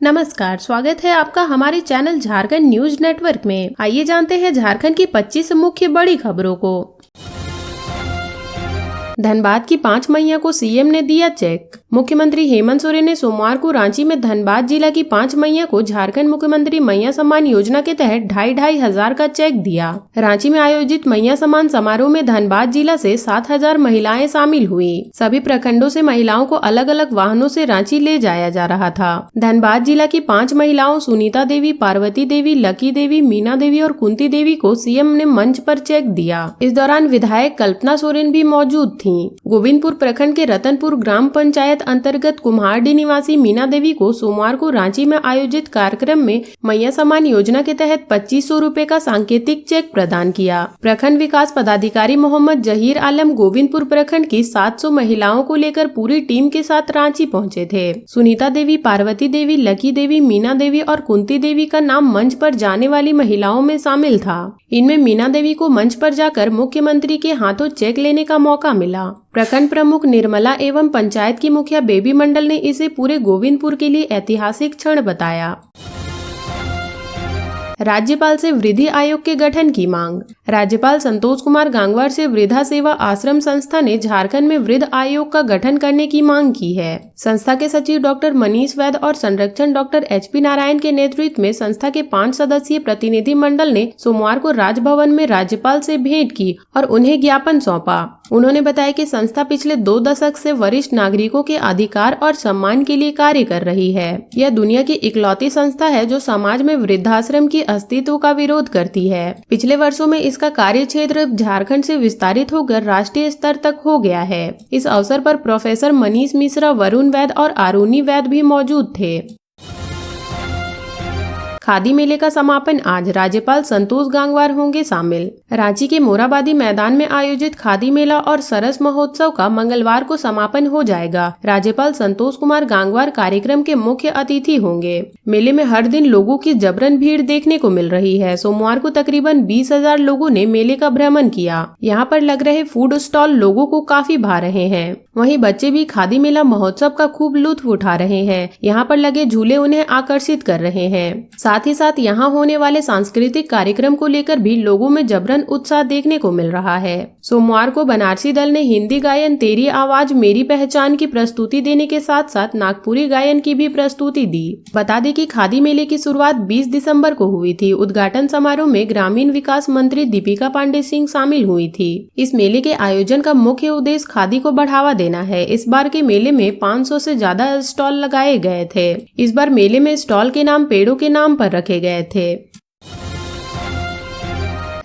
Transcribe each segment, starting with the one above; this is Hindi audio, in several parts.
नमस्कार, स्वागत है आपका हमारे चैनल झारखंड न्यूज नेटवर्क में। आइए जानते हैं झारखंड की 25 मुख्य बड़ी खबरों को। धनबाद की 5 मैया को सीएम ने दिया चेक। मुख्यमंत्री हेमंत सोरेन ने सोमवार को रांची में धनबाद जिला की 5 मैया को झारखंड मुख्यमंत्री मैया सम्मान योजना के तहत 2,500 हजार का चेक दिया। रांची में आयोजित मैया सम्मान समारोह में धनबाद जिला से 7,000 महिलाएं शामिल हुई। सभी प्रखंडों से महिलाओं को अलग अलग वाहनों से रांची ले जाया जा रहा था। धनबाद जिला की 5 महिलाओं सुनीता देवी, पार्वती देवी, लकी देवी, मीना देवी और कुंती देवी को सीएम ने मंच पर चेक दिया। इस दौरान विधायक कल्पना सोरेन भी मौजूद थी। गोविंदपुर प्रखंड के रतनपुर ग्राम पंचायत अंतर्गत कुम्हारडी निवासी मीना देवी को सोमवार को रांची में आयोजित कार्यक्रम में मैया सम्मान योजना के तहत 2,500 रूपए का सांकेतिक चेक प्रदान किया। प्रखंड विकास पदाधिकारी मोहम्मद जहीर आलम गोविंदपुर प्रखंड की 700 महिलाओं को लेकर पूरी टीम के साथ रांची पहुंचे थे। सुनीता देवी, पार्वती देवी, लकी देवी, मीना देवी और कुंती देवी का नाम मंच पर जाने वाली महिलाओं में शामिल था। इनमें मीना देवी को मंच पर जाकर मुख्यमंत्री के हाथों चेक लेने का मौका मिला। प्रखंड प्रमुख निर्मला एवं पंचायत की मुखिया बेबी मंडल ने इसे पूरे गोविंदपुर के लिए ऐतिहासिक क्षण बताया। राज्यपाल से वृद्धि आयोग के गठन की मांग। राज्यपाल संतोष कुमार गंगवार से वृद्धा सेवा आश्रम संस्था ने झारखंड में वृद्ध आयोग का गठन करने की मांग की है। संस्था के सचिव डॉक्टर मनीष वैद और संरक्षण डॉक्टर HP नारायण के नेतृत्व में संस्था के 5 सदस्यीय प्रतिनिधि मंडल ने सोमवार को राजभवन में राज्यपाल से भेंट की और उन्हें ज्ञापन सौंपा। उन्होंने बताया कि संस्था पिछले 2 दशक से वरिष्ठ नागरिकों के अधिकार और सम्मान के लिए कार्य कर रही है। यह दुनिया की इकलौती संस्था है जो समाज में वृद्धाश्रम की अस्तित्व का विरोध करती है। पिछले वर्षों में इसका कार्य क्षेत्र झारखंड से विस्तारित होकर राष्ट्रीय स्तर तक हो गया है। इस अवसर पर प्रोफेसर मनीष मिश्रा, वरुण वैद और आरुणी वैद भी मौजूद थे। खादी मेले का समापन आज, राज्यपाल संतोष गंगवार होंगे शामिल। रांची के मोराबादी मैदान में आयोजित खादी मेला और सरस महोत्सव का मंगलवार को समापन हो जाएगा। राज्यपाल संतोष कुमार गंगवार कार्यक्रम के मुख्य अतिथि होंगे। मेले में हर दिन लोगों की जबरन भीड़ देखने को मिल रही है। सोमवार को तकरीबन 20,000 लोगों ने मेले का भ्रमण किया। यहाँ पर लग रहे फूड स्टॉल लोगों को काफी भा रहे हैं। वहीं बच्चे भी खादी मेला महोत्सव का खूब लुत्फ उठा रहे हैं। यहाँ पर लगे झूले उन्हें आकर्षित कर रहे हैं। साथ ही साथ यहाँ होने वाले सांस्कृतिक कार्यक्रम को लेकर भी लोगों में जबरन उत्साह देखने को मिल रहा है। सोमवार को बनारसी दल ने हिंदी गायन तेरी आवाज मेरी पहचान की प्रस्तुति देने के साथ साथ नागपुरी गायन की भी प्रस्तुति दी। बता दें कि खादी मेले की शुरुआत 20 दिसंबर को हुई थी। उद्घाटन समारोह में ग्रामीण विकास मंत्री दीपिका पांडे सिंह शामिल हुई थी। इस मेले के आयोजन का मुख्य उद्देश्य खादी को बढ़ावा देना है। इस बार के मेले में 500 से ज्यादा स्टॉल लगाए गए थे। इस बार मेले में स्टॉल के नाम पेड़ों के नाम पर रखे गए थे।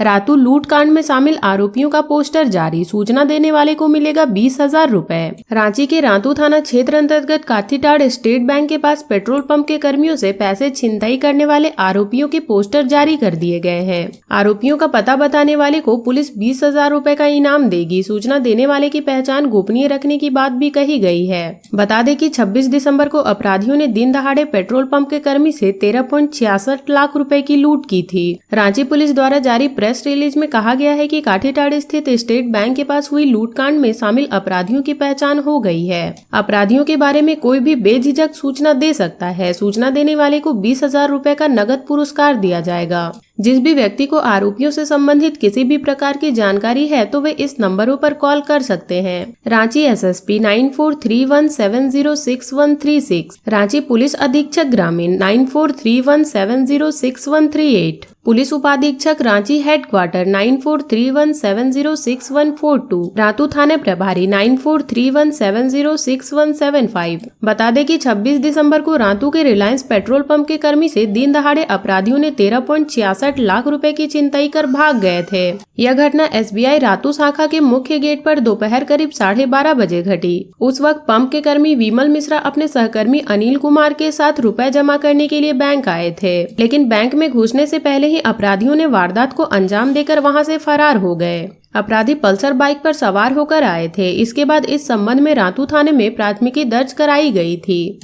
रातू लूट कांड में शामिल आरोपियों का पोस्टर जारी, सूचना देने वाले को मिलेगा 20,000 रूपए। रांची के रातू थाना क्षेत्र अंतर्गत काथीटाड़ स्टेट बैंक के पास पेट्रोल पंप के कर्मियों से पैसे छिनताई करने वाले आरोपियों के पोस्टर जारी कर दिए गए हैं। आरोपियों का पता बताने वाले को पुलिस 20,000 रूपए का इनाम देगी। सूचना देने वाले की पहचान गोपनीय रखने की बात भी कही गई है। बता दें कि 26 दिसंबर को अपराधियों ने दिन दहाड़े पेट्रोल पंप के कर्मी से 13.66 लाख रूपए की लूट की थी। रांची पुलिस द्वारा जारी प्रेस रिलीज में कहा गया है कि काठीटाड़ स्थित स्टेट बैंक के पास हुई लूटकांड में शामिल अपराधियों की पहचान हो गई है। अपराधियों के बारे में कोई भी बेझिझक सूचना दे सकता है। सूचना देने वाले को 20,000 रूपए का नगद पुरस्कार दिया जाएगा। जिस भी व्यक्ति को आरोपियों से संबंधित किसी भी प्रकार की जानकारी है तो वे इस नंबरों पर कॉल कर सकते हैं। रांची SSP 9431706136, रांची पुलिस अधीक्षक ग्रामीण 9431706138, पुलिस उपाधीक्षक रांची हेडक्वार्टर 9431706142, रातू थाने प्रभारी 9431706175। बता दें कि 26 दिसंबर को रातू के रिलायंस पेट्रोल पंप के कर्मी से दिन दहाड़े अपराधियों ने 13.66 लाख रुपए की छिनताई कर भाग गए थे। यह घटना SBI रातू शाखा के मुख्य गेट पर दोपहर करीब 12:30 बजे घटी। उस वक्त पंप के कर्मी विमल मिश्रा अपने सहकर्मी अनिल कुमार के साथ रुपए जमा करने के लिए बैंक आए थे, लेकिन बैंक में घुसने से पहले ही अपराधियों ने वारदात को अंजाम देकर वहां से फरार हो गए। अपराधी पल्सर बाइक पर सवार होकर आए थे। इसके बाद इस संबंध में रातू थाने में प्राथमिकी दर्ज कराई गई थी।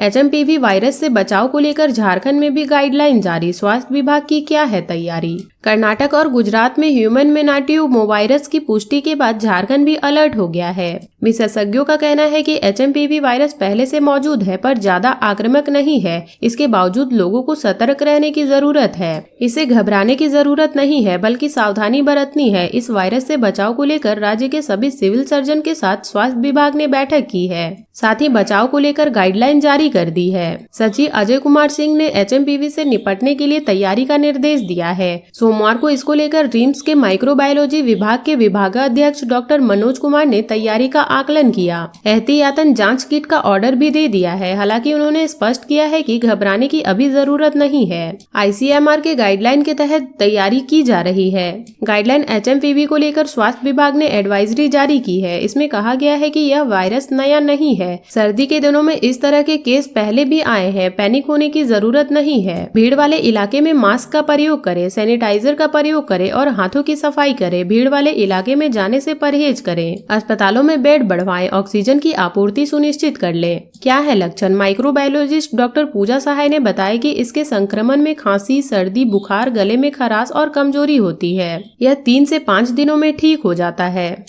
HMPV वायरस से बचाव को लेकर झारखंड में भी गाइडलाइन जारी, स्वास्थ्य विभाग की क्या है तैयारी। कर्नाटक और गुजरात में ह्यूमन मेनाटिव वायरस की पुष्टि के बाद झारखंड भी अलर्ट हो गया है। विशेषज्ञों का कहना है कि HMPV वायरस पहले से मौजूद है पर ज्यादा आक्रामक नहीं है। इसके बावजूद लोगों को सतर्क रहने की जरूरत है। इसे घबराने की जरूरत नहीं है बल्कि सावधानी बरतनी है। इस वायरस से बचाव को लेकर राज्य के सभी सिविल सर्जन के साथ स्वास्थ्य विभाग ने बैठक की है। साथ ही बचाव को लेकर गाइडलाइन जारी कर दी है। सचिव अजय कुमार सिंह ने HMPV से निपटने के लिए तैयारी का निर्देश दिया है। सोमवार को इसको लेकर रिम्स के माइक्रोबायोलॉजी विभाग के विभागाध्यक्ष डॉक्टर मनोज कुमार ने तैयारी का आकलन किया। एहतियातन जांच किट का ऑर्डर भी दे दिया है। हालांकि उन्होंने स्पष्ट किया है कि घबराने की अभी जरूरत नहीं है। ICMR के गाइडलाइन के तहत तैयारी की जा रही है। गाइडलाइन HMPV को लेकर स्वास्थ्य विभाग ने एडवाइजरी जारी की है। इसमें कहा गया है कि यह वायरस नया नहीं है। सर्दी के दिनों में इस तरह के केस पहले भी आए हैं। पैनिक होने की जरूरत नहीं है। भीड़ वाले इलाके में मास्क का प्रयोग करें, सैनिटाइजर का प्रयोग करें और हाथों की सफाई करें। भीड़ वाले इलाके में जाने से परहेज करें। अस्पतालों में बेड बढ़वाएं, ऑक्सीजन की आपूर्ति सुनिश्चित कर लें। क्या है लक्षण? माइक्रोबायोलॉजिस्ट डॉक्टर पूजा सहाय ने बताया कि इसके संक्रमण में खांसी, सर्दी, बुखार, गले में खराश और कमजोरी होती है। यह 3 से 5 दिनों में ठीक हो जाता है।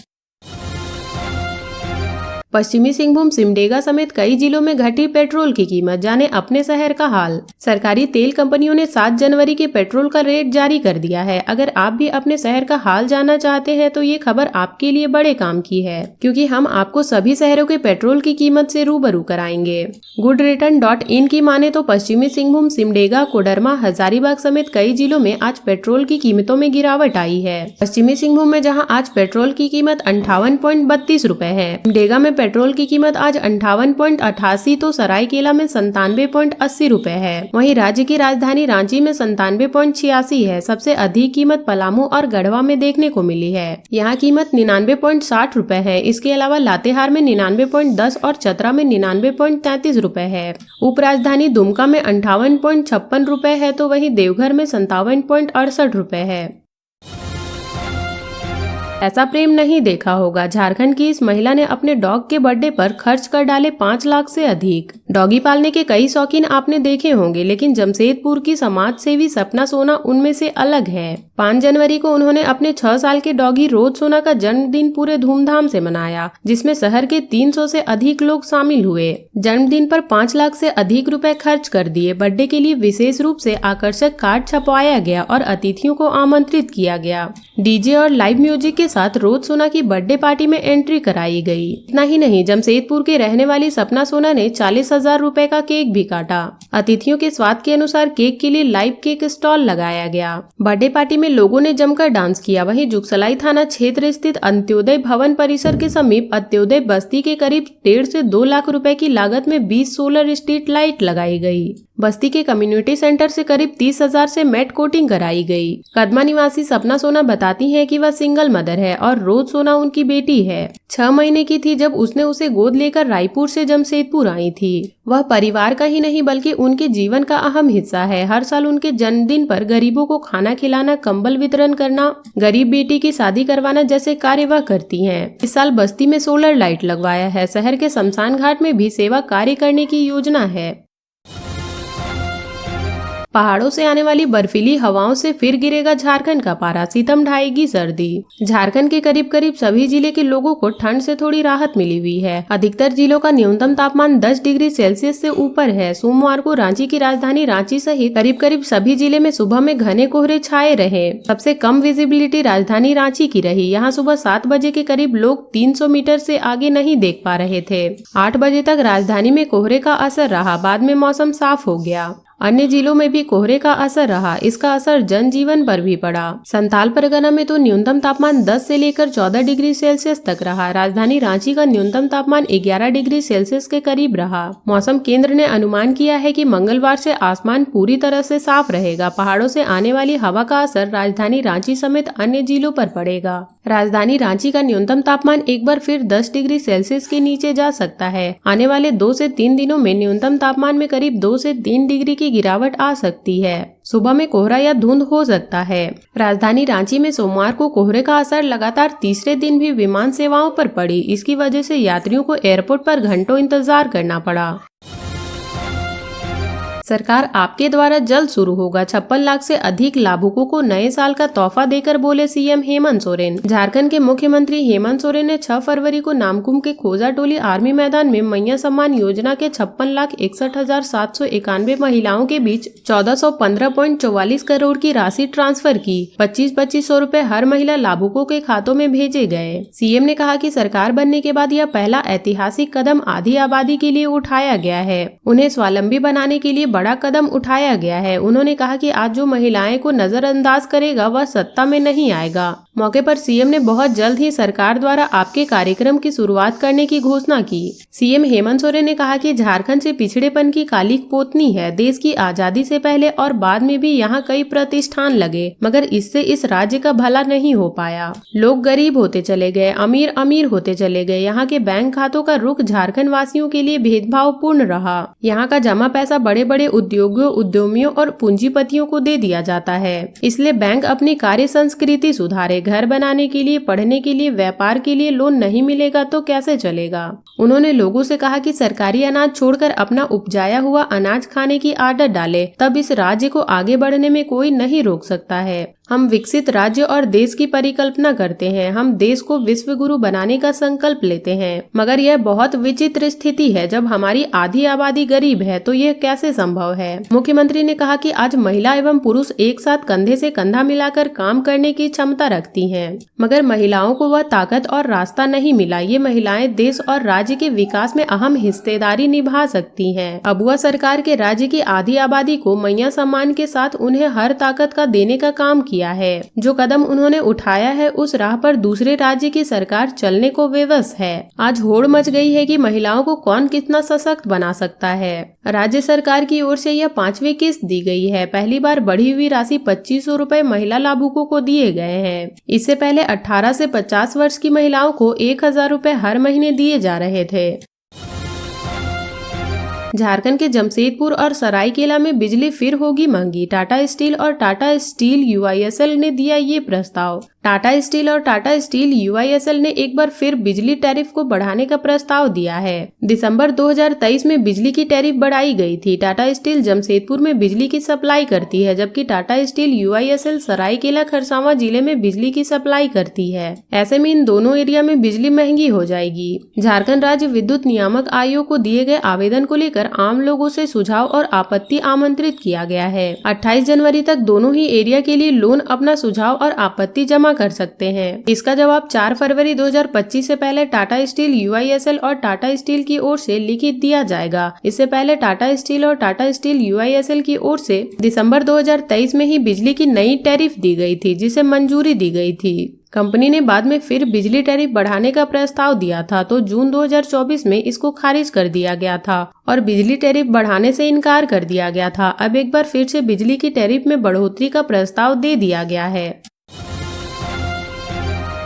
पश्चिमी सिंहभूम, सिमडेगा समेत कई जिलों में घटी पेट्रोल की कीमत, जाने अपने शहर का हाल। सरकारी तेल कंपनियों ने 7 जनवरी के पेट्रोल का रेट जारी कर दिया है। अगर आप भी अपने शहर का हाल जानना चाहते हैं तो ये खबर आपके लिए बड़े काम की है, क्योंकि हम आपको सभी शहरों के पेट्रोल की कीमत से रूबरू कराएंगे। goodreturn.in की माने तो पश्चिमी सिंहभूम, सिमडेगा, कोडरमा, हजारीबाग समेत कई जिलों में आज पेट्रोल की कीमतों में गिरावट आई है। पश्चिमी सिंहभूम में जहाँ आज पेट्रोल की कीमत 58.32 रुपए है, सिमडेगा में पेट्रोल की कीमत आज 58.88 तो सरायकेला में 97.80 रुपए है। वहीं राज्य की राजधानी रांची में 97.86 है। सबसे अधिक कीमत पलामू और गढ़वा में देखने को मिली है। यहाँ कीमत 99.60 रुपए है। इसके अलावा लातेहार में 99.10 और चतरा में 99.33 रुपए है। उप राजधानी दुमका में 58.56 रुपए है तो वहीं देवघर में 57.68 रुपए है। ऐसा प्रेम नहीं देखा होगा। झारखंड की इस महिला ने अपने डॉग के बर्थडे पर खर्च कर डाले 5 लाख से अधिक। डॉगी पालने के कई शौकीन आपने देखे होंगे, लेकिन जमशेदपुर की समाज सेवी सपना सोना उनमें से अलग है। 5 जनवरी को उन्होंने अपने 6 साल के डॉगी रोज सोना का जन्मदिन पूरे धूमधाम से मनाया, जिसमें शहर के 300 से अधिक लोग शामिल हुए। जन्मदिन पर 5 लाख से अधिक रुपए खर्च कर दिए। बर्थडे के लिए विशेष रूप से आकर्षक कार्ड छपवाया गया और अतिथियों को आमंत्रित किया गया। डीजे और लाइव म्यूजिक के साथ रोज सोना की बर्थडे पार्टी में एंट्री कराई गई। इतना ही नहीं, जमशेदपुर के रहने वाली सपना सोना ने 40,000 रुपए का केक भी काटा। अतिथियों के स्वाद के अनुसार केक के लिए लाइव केक स्टॉल लगाया गया। बर्थडे पार्टी में लोगों ने जमकर डांस किया। वहीं जुगसलाई थाना क्षेत्र स्थित अंत्योदय भवन परिसर के समीप अंत्योदय बस्ती के करीब 1.5 से 2 लाख रुपए की लागत में 20 सोलर स्ट्रीट लाइट लगाई गई। बस्ती के कम्युनिटी सेंटर से करीब 30,000 से मैट कोटिंग कराई गई। कदमा निवासी सपना सोना बताती है कि वह सिंगल मदर है और रोज सोना उनकी बेटी है। 6 महीने की थी जब उसने उसे गोद लेकर रायपुर से जमशेदपुर आई थी। वह परिवार का ही नहीं बल्कि उनके जीवन का अहम हिस्सा है। हर साल उनके जन्मदिन पर गरीबों को खाना खिलाना, कंबल वितरण करना, गरीब बेटी की शादी करवाना जैसे कार्य वह करती हैं। इस साल बस्ती में सोलर लाइट लगवाया है। शहर के शमशान घाट में भी सेवा कार्य करने की योजना है। पहाड़ों से आने वाली बर्फीली हवाओं से फिर गिरेगा झारखंड का पारा, सितम ढाएगी सर्दी। झारखंड के करीब करीब सभी जिले के लोगों को ठंड से थोड़ी राहत मिली हुई है। अधिकतर जिलों का न्यूनतम तापमान 10 डिग्री सेल्सियस से ऊपर है। सोमवार को रांची की राजधानी रांची सहित करीब करीब सभी जिले में सुबह में घने कोहरे छाए रहे। सबसे कम विजिबिलिटी राजधानी रांची की रही। यहाँ सुबह 7 बजे के करीब लोग 300 मीटर से आगे नहीं देख पा रहे थे। 8 बजे तक राजधानी में कोहरे का असर रहा। बाद में मौसम साफ हो गया। अन्य जिलों में भी कोहरे का असर रहा। इसका असर जनजीवन पर भी पड़ा। संताल परगना में तो न्यूनतम तापमान 10 से लेकर 14 डिग्री सेल्सियस तक रहा। राजधानी रांची का न्यूनतम तापमान 11 डिग्री सेल्सियस के करीब रहा। मौसम केंद्र ने अनुमान किया है कि मंगलवार से आसमान पूरी तरह से साफ रहेगा। पहाड़ों से आने वाली हवा का असर राजधानी रांची समेत अन्य जिलों पर पड़ेगा। राजधानी रांची का न्यूनतम तापमान एक बार फिर 10 डिग्री सेल्सियस के नीचे जा सकता है। आने वाले 2 से 3 दिनों में न्यूनतम तापमान में करीब 2 से 3 डिग्री की गिरावट आ सकती है। सुबह में कोहरा या धुंध हो सकता है। राजधानी रांची में सोमवार को कोहरे का असर लगातार तीसरे दिन भी विमान सेवाओं पर पड़ी। इसकी वजह से यात्रियों को एयरपोर्ट पर घंटों इंतजार करना पड़ा। सरकार आपके द्वारा जल्द शुरू होगा। 56 लाख से अधिक लाभुकों को नए साल का तोहफा देकर बोले सीएम हेमंत सोरेन। झारखंड के मुख्यमंत्री हेमंत सोरेन ने 6 फरवरी को नामकुम के खोजाटोली आर्मी मैदान में मैया सम्मान योजना के 56,61,791 महिलाओं के बीच 1415.44 करोड़ की राशि ट्रांसफर की। 25-2500 रूपए हर महिला लाभुकों के खातों में भेजे गए। सीएम ने कहा कि सरकार बनने के बाद यह पहला ऐतिहासिक कदम आधी आबादी के लिए उठाया गया है। उन्हें स्वावलंबी बनाने के लिए बड़ा कदम उठाया गया है। उन्होंने कहा कि आज जो महिलाएं को नजरअंदाज करेगा वह सत्ता में नहीं आएगा। मौके पर सीएम ने बहुत जल्द ही सरकार द्वारा आपके कार्यक्रम की शुरुआत करने की घोषणा की। सीएम हेमंत सोरेन ने कहा कि झारखंड से पिछड़ेपन की काली पोतनी है। देश की आजादी से पहले और बाद में भी यहाँ कई प्रतिष्ठान लगे, मगर इससे इस राज्य का भला नहीं हो पाया। लोग गरीब होते चले गए, अमीर अमीर होते चले गए। यहाँ के बैंक खातों का रुख झारखंड वासियों के लिए भेदभावपूर्ण रहा। यहाँ का जमा पैसा बड़े बड़े उद्योगों, उद्यमियों और पूंजीपतियों को दे दिया जाता है। इसलिए बैंक अपनी कार्य संस्कृति सुधारे। घर बनाने के लिए, पढ़ने के लिए, व्यापार के लिए लोन नहीं मिलेगा तो कैसे चलेगा। उन्होंने लोगों से कहा कि सरकारी अनाज छोड़कर अपना उपजाया हुआ अनाज खाने की आदत डाले, तब इस राज्य को आगे बढ़ने में कोई नहीं रोक सकता है। हम विकसित राज्य और देश की परिकल्पना करते हैं। हम देश को विश्व गुरु बनाने का संकल्प लेते हैं, मगर यह बहुत विचित्र स्थिति है। जब हमारी आधी आबादी गरीब है तो यह कैसे संभव है। मुख्यमंत्री ने कहा कि आज महिला एवं पुरुष एक साथ कंधे से कंधा मिलाकर काम करने की क्षमता रखती हैं, मगर महिलाओं को वह ताकत और रास्ता नहीं मिला। ये महिलाएं देश और राज्य के विकास में अहम हिस्सेदारी निभा सकती हैं। अबुआ सरकार के राज्य की आधी आबादी को मैया सम्मान के साथ उन्हें हर ताकत का देने का काम किया है। जो कदम उन्होंने उठाया है उस राह पर दूसरे राज्य की सरकार चलने को विवश है। आज होड़ मच गई है कि महिलाओं को कौन कितना सशक्त बना सकता है। राज्य सरकार की ओर से यह 5वीं किस्त दी गई है। पहली बार बढ़ी हुई राशि 2500 रूपए महिला लाभुकों को दिए गए हैं। इससे पहले 18 से 50 वर्ष की महिलाओं को 1000 रूपए हर महीने दिए जा रहे थे। झारखंड के जमशेदपुर और सरायकेला में बिजली फिर होगी महंगी। टाटा स्टील और टाटा स्टील यूआईएसएल ने दिया ये प्रस्ताव। टाटा स्टील और टाटा स्टील यूआईएसएल ने एक बार फिर बिजली टैरिफ को बढ़ाने का प्रस्ताव दिया है। दिसंबर 2023 में बिजली की टैरिफ बढ़ाई गई थी। टाटा स्टील जमशेदपुर में बिजली की सप्लाई करती है, जबकि टाटा स्टील यूआईएसएल सरायकेला खरसावां जिले में बिजली की सप्लाई करती है। ऐसे में इन दोनों एरिया में बिजली महंगी हो जाएगी। झारखंड राज्य विद्युत नियामक आयोग को दिए गए आवेदन को लेकर आम लोगों से सुझाव और आपत्ति आमंत्रित किया गया है। 28 जनवरी तक दोनों ही एरिया के लिए लोन अपना सुझाव और आपत्ति जमा कर सकते हैं। इसका जवाब 4 फरवरी 2025 से पहले टाटा स्टील यूआईएसएल और टाटा स्टील की ओर से लिखित दिया जाएगा। इससे पहले टाटा स्टील और टाटा स्टील यूआईएसएल की ओर से दिसंबर 2023 में ही बिजली की नई टैरिफ दी गई थी, जिसे मंजूरी दी गई थी। कंपनी ने बाद में फिर बिजली टैरिफ बढ़ाने का प्रस्ताव दिया था, तो जून 2024 में इसको खारिज कर दिया गया था और बिजली टैरिफ बढ़ाने से इनकार कर दिया गया था। अब एक बार फिर से बिजली की टैरिफ में बढ़ोतरी का प्रस्ताव दे दिया गया है।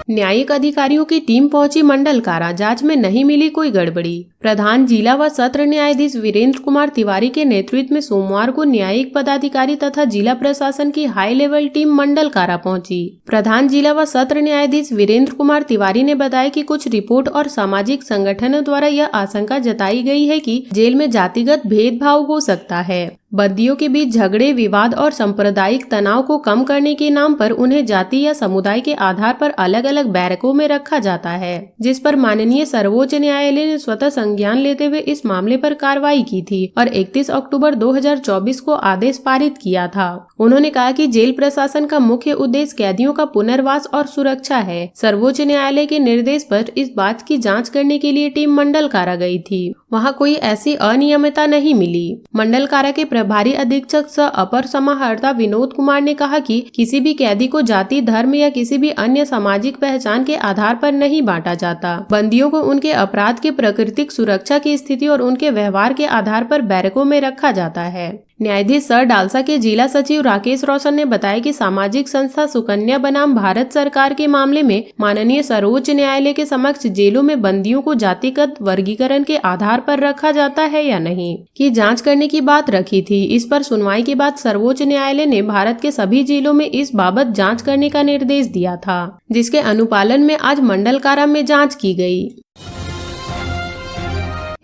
न्यायिक अधिकारियों की टीम पहुंची मंडल कारा, जांच में नहीं मिली कोई गड़बड़ी। प्रधान जिला व सत्र न्यायाधीश वीरेंद्र कुमार तिवारी के नेतृत्व में सोमवार को न्यायिक पदाधिकारी तथा जिला प्रशासन की हाई लेवल टीम मंडल कारा पहुंची। प्रधान जिला व सत्र न्यायाधीश वीरेंद्र कुमार तिवारी ने बताया कि कुछ रिपोर्ट और सामाजिक संगठनों द्वारा यह आशंका जताई गई है कि जेल में जातिगत भेदभाव हो सकता है। बंदियों के बीच झगड़े, विवाद और सांप्रदायिक तनाव को कम करने के नाम पर उन्हें जाति या समुदाय के आधार पर अलग अलग बैरकों में रखा जाता है, जिस पर माननीय सर्वोच्च न्यायालय ने स्वतः संज्ञान लेते हुए इस मामले पर कार्रवाई की थी और 31 अक्टूबर 2024 को आदेश पारित किया था। उन्होंने कहा कि जेल प्रशासन का मुख्य उद्देश्य कैदियों का पुनर्वास और सुरक्षा है। सर्वोच्च न्यायालय के निर्देश पर इस बात की जाँच करने के लिए टीम मंडल कारा गयी थी। वहाँ कोई ऐसी अनियमितता नहीं मिली। मंडल कारा के प्रभारी अधीक्षक सह अपर समाहर्ता विनोद कुमार ने कहा कि किसी भी कैदी को जाति, धर्म या किसी भी अन्य सामाजिक पहचान के आधार पर नहीं बांटा जाता। बंदियों को उनके अपराध के प्राकृतिक सुरक्षा की स्थिति और उनके व्यवहार के आधार पर बैरकों में रखा जाता है। न्यायाधीश सर डालसा के जिला सचिव राकेश रोशन ने बताया कि सामाजिक संस्था सुकन्या बनाम भारत सरकार के मामले में माननीय सर्वोच्च न्यायालय के समक्ष जेलों में बंदियों को जातिगत वर्गीकरण के आधार पर रखा जाता है या नहीं की जांच करने की बात रखी थी। इस पर सुनवाई के बाद सर्वोच्च न्यायालय ने भारत के सभी जेलों में इस बाबत जाँच करने का निर्देश दिया था, जिसके अनुपालन में आज मंडल कारा में जाँच की गयी।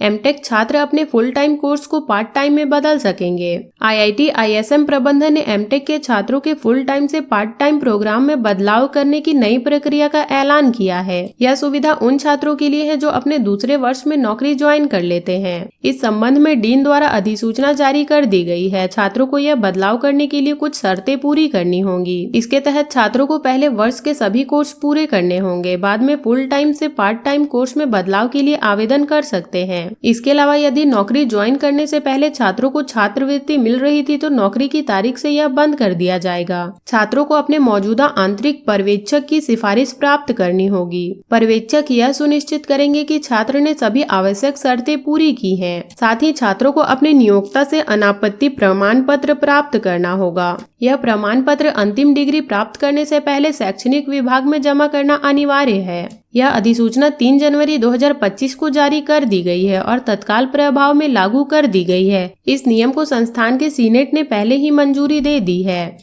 एमटेक छात्र अपने फुल टाइम कोर्स को पार्ट टाइम में बदल सकेंगे। IIT ISM प्रबंधन ने एमटेक के छात्रों के फुल टाइम से पार्ट टाइम प्रोग्राम में बदलाव करने की नई प्रक्रिया का ऐलान किया है। यह सुविधा उन छात्रों के लिए है जो अपने दूसरे वर्ष में नौकरी ज्वाइन कर लेते हैं। इस संबंध में डीन द्वारा अधिसूचना जारी कर दी गई है। छात्रों को यह बदलाव करने के लिए कुछ शर्तें पूरी करनी होंगी। इसके तहत छात्रों को पहले वर्ष के सभी कोर्स पूरे करने होंगे, बाद में फुल टाइम से पार्ट टाइम कोर्स में बदलाव के लिए आवेदन कर सकते हैं। इसके अलावा यदि नौकरी ज्वाइन करने से पहले छात्रों को छात्रवृत्ति मिल रही थी तो नौकरी की तारीख से यह बंद कर दिया जाएगा। छात्रों को अपने मौजूदा आंतरिक पर्यवेक्षक की सिफारिश प्राप्त करनी होगी। पर्यवेक्षक यह सुनिश्चित करेंगे कि छात्र ने सभी आवश्यक शर्तें पूरी की हैं। साथ ही छात्रों को अपने नियोक्ता से अनापत्ति प्रमाण पत्र प्राप्त करना होगा। यह प्रमाण पत्र अंतिम डिग्री प्राप्त करने से पहले शैक्षणिक विभाग में जमा करना अनिवार्य है। यह अधिसूचना 3 जनवरी 2025 को जारी कर दी गई है और तत्काल प्रभाव में लागू कर दी गई है। इस नियम को संस्थान के सीनेट ने पहले ही मंजूरी दे दी है।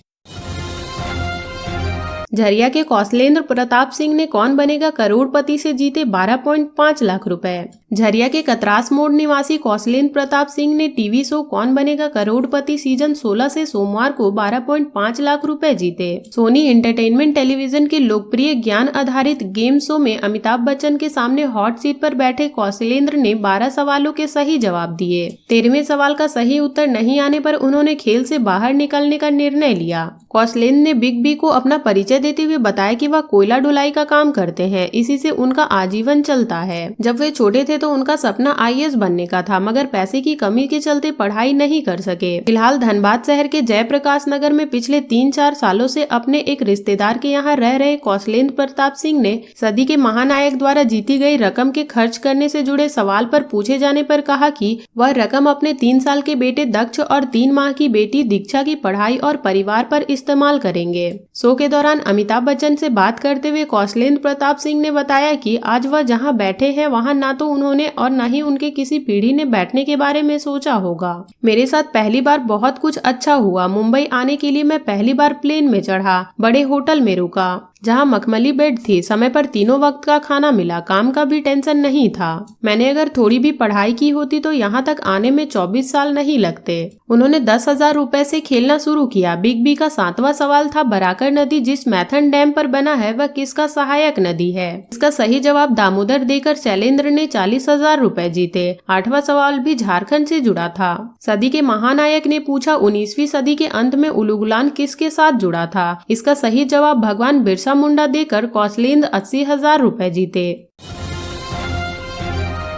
झरिया के कौशलेंद्र प्रताप सिंह ने कौन बनेगा करोड़पति से जीते 12.5 लाख रुपए। झरिया के कतरास मोड़ निवासी कौशलेंद्र प्रताप सिंह ने टीवी शो कौन बनेगा करोड़पति सीजन 16 से सोमवार को 12.5 लाख रुपए जीते। सोनी एंटरटेनमेंट टेलीविजन के लोकप्रिय ज्ञान आधारित गेम शो में अमिताभ बच्चन के सामने हॉट सीट पर बैठे कौशलेंद्र ने 12 सवालों के सही जवाब दिए। 13वें सवाल का सही उत्तर नहीं आने पर उन्होंने खेल से बाहर निकलने का निर्णय लिया। कौशलेंद्र ने बिग बी को अपना परिचय देते हुए बताया कि वह कोयला ढुलाई का काम करते हैं, इसी से उनका आजीवन चलता है। जब वे छोटे थे तो उनका सपना IAS बनने का था, मगर पैसे की कमी के चलते पढ़ाई नहीं कर सके। फिलहाल धनबाद शहर के जयप्रकाश नगर में पिछले 3-4 सालों से अपने एक रिश्तेदार के यहाँ रह रहे कौशलेंद्र प्रताप सिंह ने सदी के महानायक द्वारा जीती गई रकम के खर्च करने से जुड़े सवाल पर पूछे जाने पर कहा कि वह रकम अपने 3 साल के बेटे दक्ष और 3 माह की बेटी दीक्षा की पढ़ाई और परिवार पर इस्तेमाल करेंगे। शो के दौरान अमिताभ बच्चन से बात करते हुए कौशलेंद्र प्रताप सिंह ने बताया कि आज वह जहां बैठे हैं वहां ना तो उन्होंने और न ही उनके किसी पीढ़ी ने बैठने के बारे में सोचा होगा। मेरे साथ पहली बार बहुत कुछ अच्छा हुआ। मुंबई आने के लिए मैं पहली बार प्लेन में चढ़ा, बड़े होटल में रुका जहां मखमली बेड थी, समय पर तीनों वक्त का खाना मिला, काम का भी टेंशन नहीं था। मैंने अगर थोड़ी भी पढ़ाई की होती तो यहाँ तक आने में 24 साल नहीं लगते। उन्होंने 10,000 रुपए से खेलना शुरू किया। बिग बी का 7वां सवाल था बराकर नदी जिस मैथन डैम पर बना है वह किसका सहायक नदी है। इसका सही जवाब दामोदर देकर शैलेंद्र ने 40,000 रुपए जीते। 8वां सवाल भी झारखंड से जुड़ा था। सदी के महानायक ने पूछा 19वीं सदी के अंत में उलुगलान किसके साथ जुड़ा था। इसका सही जवाब भगवान बिरसा मुंडा देकर कौशलेंद्र 80,000 रुपए जीते।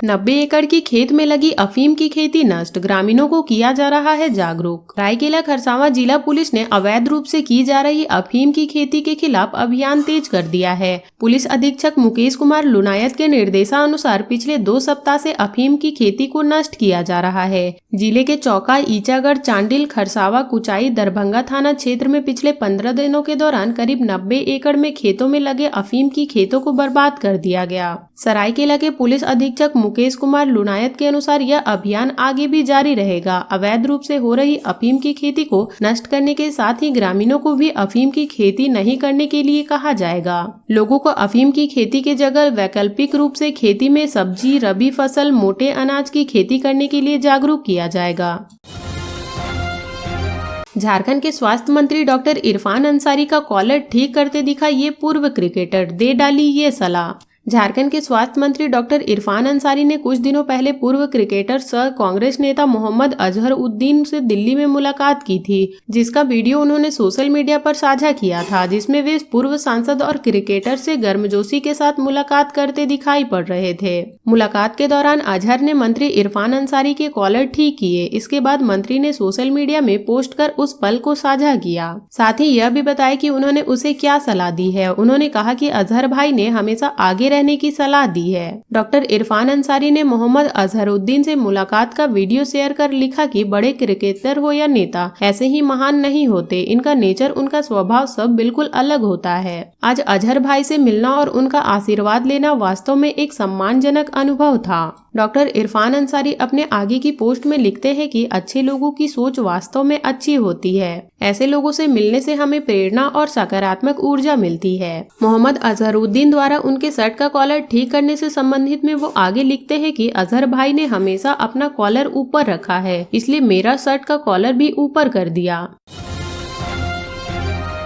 90 एकड़ की खेत में लगी अफीम की खेती नष्ट, ग्रामीणों को किया जा रहा है जागरूक। रायकेला खरसावां जिला पुलिस ने अवैध रूप से की जा रही अफीम की खेती के खिलाफ अभियान तेज कर दिया है। पुलिस अधीक्षक मुकेश कुमार लुनायत के निर्देशानुसार पिछले 2 सप्ताह से अफीम की खेती को नष्ट किया जा रहा है। जिले के चौका, ईचागढ़, चांडिल, खरसावा, कुचाई, दरभंगा थाना क्षेत्र में पिछले 15 दिनों के दौरान करीब 90 एकड़ में खेतों में लगे अफीम की खेतों को बर्बाद कर दिया गया। सरायकेला के पुलिस अधीक्षक मुकेश कुमार लुनायत के अनुसार यह अभियान आगे भी जारी रहेगा। अवैध रूप से हो रही अफीम की खेती को नष्ट करने के साथ ही ग्रामीणों को भी अफीम की खेती नहीं करने के लिए कहा जाएगा। लोगों को अफीम की खेती के जगह वैकल्पिक रूप से खेती में सब्जी, रबी फसल, मोटे अनाज की खेती करने के लिए जागरूक किया जाएगा। झारखंड के स्वास्थ्य मंत्री डॉक्टर इरफान अंसारी का कॉलर ठीक करते दिखा ये पूर्व क्रिकेटर, दे डाली ये सलाह। झारखंड के स्वास्थ्य मंत्री डॉक्टर इरफान अंसारी ने कुछ दिनों पहले पूर्व क्रिकेटर सह कांग्रेस नेता मोहम्मद अजहरुद्दीन से दिल्ली में मुलाकात की थी, जिसका वीडियो उन्होंने सोशल मीडिया पर साझा किया था, जिसमें वे पूर्व सांसद और क्रिकेटर से गर्मजोशी के साथ मुलाकात करते दिखाई पड़ रहे थे। मुलाकात के दौरान अजहर ने मंत्री इरफान अंसारी के कॉलर ठीक किए। इसके बाद मंत्री ने सोशल मीडिया में पोस्ट कर उस पल को साझा किया। साथ ही यह भी बताया कि उन्होंने उसे क्या सलाह दी है। उन्होंने कहा कि अजहर भाई ने हमेशा आगे रहने की सलाह दी है। डॉक्टर इरफान अंसारी ने मोहम्मद अजहरुद्दीन से मुलाकात का वीडियो शेयर कर लिखा कि बड़े क्रिकेटर हो या नेता ऐसे ही महान नहीं होते, इनका नेचर, उनका स्वभाव सब बिल्कुल अलग होता है। आज अजहर भाई से मिलना और उनका आशीर्वाद लेना वास्तव में एक सम्मानजनक अनुभव था। डॉक्टर इरफान अंसारी अपने आगे की पोस्ट में लिखते हैं कि अच्छे लोगों की सोच वास्तव में अच्छी होती है। ऐसे लोगों से मिलने से हमें प्रेरणा और सकारात्मक ऊर्जा मिलती है। मोहम्मद अजहरुद्दीन द्वारा उनके शर्ट का का कॉलर ठीक करने से संबंधित में वो आगे लिखते हैं कि अजहर भाई ने हमेशा अपना कॉलर ऊपर रखा है, इसलिए मेरा शर्ट का कॉलर भी ऊपर कर दिया।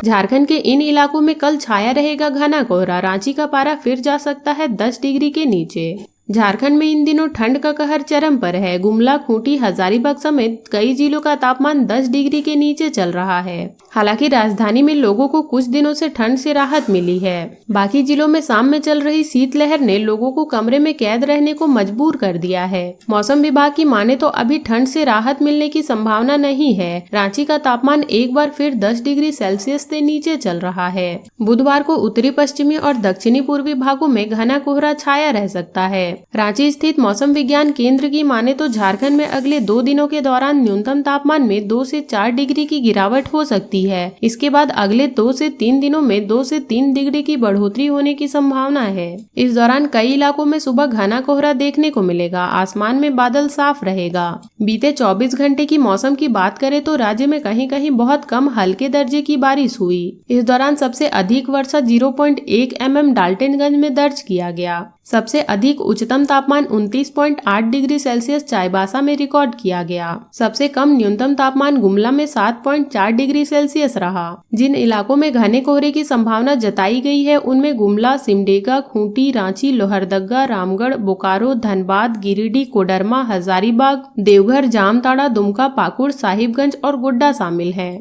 झारखंड के इन इलाकों में कल छाया रहेगा घना कोहरा, रांची का पारा फिर जा सकता है 10 डिग्री के नीचे। झारखंड में इन दिनों ठंड का कहर चरम पर है। गुमला, खूंटी, हजारीबाग समेत कई जिलों का तापमान 10 डिग्री के नीचे चल रहा है। हालांकि राजधानी में लोगों को कुछ दिनों से ठंड से राहत मिली है। बाकी जिलों में शाम में चल रही शीतलहर ने लोगों को कमरे में कैद रहने को मजबूर कर दिया है। मौसम विभाग की माने तो अभी ठंड से राहत मिलने की संभावना नहीं है। रांची का तापमान एक बार फिर 10 डिग्री सेल्सियस से नीचे चल रहा है। बुधवार को उत्तरी पश्चिमी और दक्षिणी पूर्वी भागों में घना कोहरा छाया रह सकता है। रांची स्थित मौसम विज्ञान केंद्र की माने तो झारखंड में अगले 2 दिनों के दौरान न्यूनतम तापमान में 2 से 4 डिग्री की गिरावट हो सकती है। इसके बाद अगले 2 से 3 दिनों में 2 से 3 डिग्री की बढ़ोतरी होने की संभावना है। इस दौरान कई इलाकों में सुबह घना कोहरा देखने को मिलेगा। आसमान में बादल साफ रहेगा। बीते 24 घंटे की मौसम की बात करें तो राज्य में कहीं कहीं बहुत कम हल्के दर्जे की बारिश हुई। इस दौरान सबसे अधिक वर्षा 0.1 mm डाल्टनगंज में दर्ज किया गया। सबसे अधिक उच्चतम तापमान 29.8 डिग्री सेल्सियस चाईबासा में रिकॉर्ड किया गया। सबसे कम न्यूनतम तापमान गुमला में 7.4 डिग्री सेल्सियस रहा। जिन इलाकों में घने कोहरे की संभावना जताई गई है उनमें गुमला, सिमडेगा, खूंटी, रांची, लोहरदगा, रामगढ़, बोकारो, धनबाद, गिरिडीह, कोडरमा, हजारीबाग, देवघर, जामताड़ा, दुमका, पाकुड़, साहिबगंज और गोड्डा शामिल है।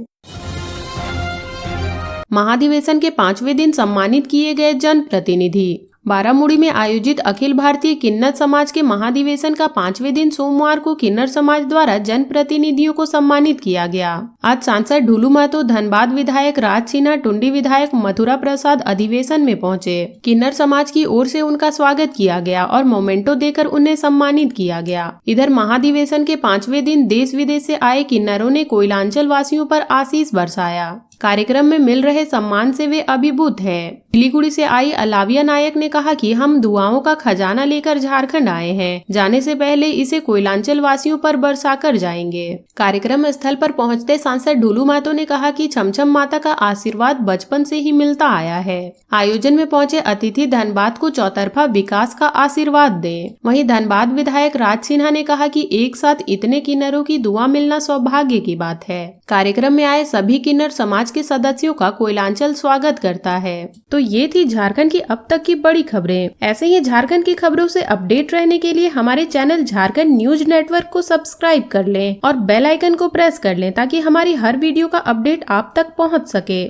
महाधिवेशन के 5वें दिन सम्मानित किए गए जनप्रतिनिधि। बारामुड़ी में आयोजित अखिल भारतीय किन्नर समाज के महाधिवेशन का 5वें दिन सोमवार को किन्नर समाज द्वारा जनप्रतिनिधियों को सम्मानित किया गया। आज सांसद ढुलू महतो, धनबाद विधायक राज सिन्हा, टुंडी विधायक मथुरा प्रसाद अधिवेशन में पहुंचे। किन्नर समाज की ओर से उनका स्वागत किया गया और मोमेंटो देकर उन्हें सम्मानित किया गया। इधर महाधिवेशन के 5वें दिन देश विदेश से आए किन्नरों ने कोयलांचल वासियों पर आशीष बरसाया। कार्यक्रम में मिल रहे सम्मान से वे अभिभूत हैं। सिलीगुड़ी से आई अलाविया नायक ने कहा कि हम दुआओं का खजाना लेकर झारखंड आए हैं। जाने से पहले इसे कोयलांचल वासियों पर बरसाकर जाएंगे। कार्यक्रम स्थल पर पहुंचते सांसद ढुलू महतो ने कहा कि छमछम माता का आशीर्वाद बचपन से ही मिलता आया है। आयोजन में पहुंचे अतिथि धनबाद को चौतरफा विकास का आशीर्वाद दें। वहीं धनबाद विधायक राज सिन्हा ने कहा कि एक साथ इतने किन्नरों की दुआ मिलना सौभाग्य की बात है। कार्यक्रम में आए सभी किन्नर समाज के सदस्यों का कोयलांचल स्वागत करता है। तो ये थी झारखंड की अब तक की बड़ी खबरें। ऐसे ही झारखंड की खबरों से अपडेट रहने के लिए हमारे चैनल झारखंड न्यूज नेटवर्क को सब्सक्राइब कर लें और बेल आइकन को प्रेस कर लें ताकि हमारी हर वीडियो का अपडेट आप तक पहुंच सके।